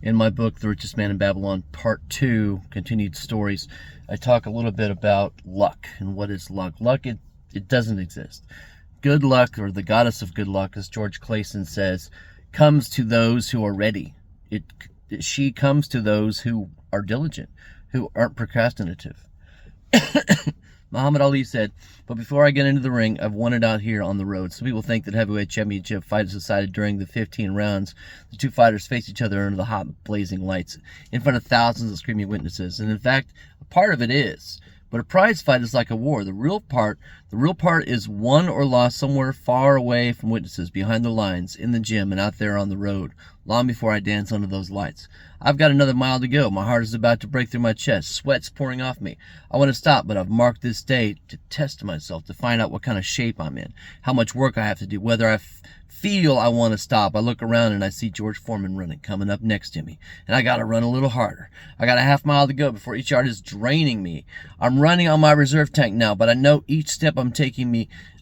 In my book, The Richest Man in Babylon, Part 2, Continued Stories, I talk a little bit about luck. And what is luck? Luck, it doesn't exist. Good luck, or the goddess of good luck, as George Clason says, comes to those who are ready. She comes to those who are diligent, who aren't procrastinative. Muhammad Ali said, "But before I get into the ring, I've won it out here on the road." Some people think that heavyweight championship fight is decided during the 15 rounds. The two fighters face each other under the hot, blazing lights in front of thousands of screaming witnesses. And in fact, a part of it is. But a prize fight is like a war. The real part is won or lost somewhere far away from witnesses, behind the lines, in the gym, and out there on the road, long before I dance under those lights. I've got another mile to go. My heart is about to break through my chest. Sweat's pouring off me. I want to stop, but I've marked this day to test myself, to find out what kind of shape I'm in, how much work I have to do, whether I feel I want to stop. I look around and I see George Foreman running, coming up next to me. And I got to run a little harder. I got a half mile to go before each yard is draining me. I'm running on my reserve tank now, but I know each step I'm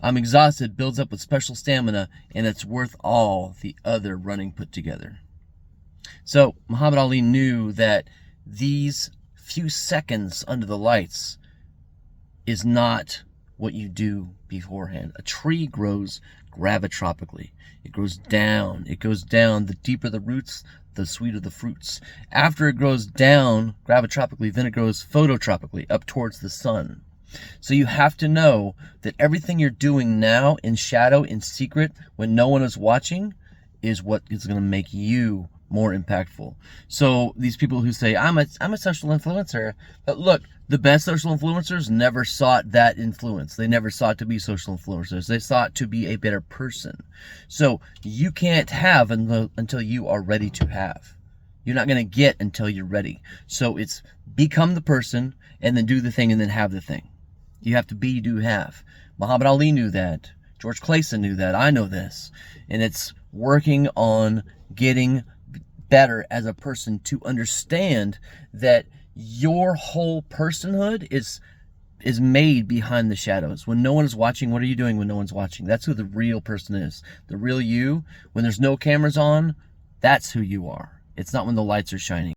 I'm exhausted, builds up with special stamina, and it's worth all the other running put together. So Muhammad Ali knew that these few seconds under the lights is not what you do beforehand. A tree grows gravitropically. It grows down. It goes down. The deeper the roots, the sweeter the fruits. After it grows down gravitropically, then it grows phototropically, up towards the sun. So you have to know that everything you're doing now in shadow, in secret, when no one is watching, is what is going to make you more impactful. So these people who say, I'm a social influencer, but look, the best social influencers never sought that influence. They never sought to be social influencers. They sought to be a better person. So you can't have until you are ready to have. You're not going to get until you're ready. So it's become the person, and then do the thing, and then have the thing. You have to be, do, have. Muhammad Ali knew that. George Clason knew that. I know this. And it's working on getting better as a person to understand that your whole personhood is made behind the shadows. When no one is watching, what are you doing when no one's watching? That's who the real person is. The real you, when there's no cameras on, that's who you are. It's not when the lights are shining.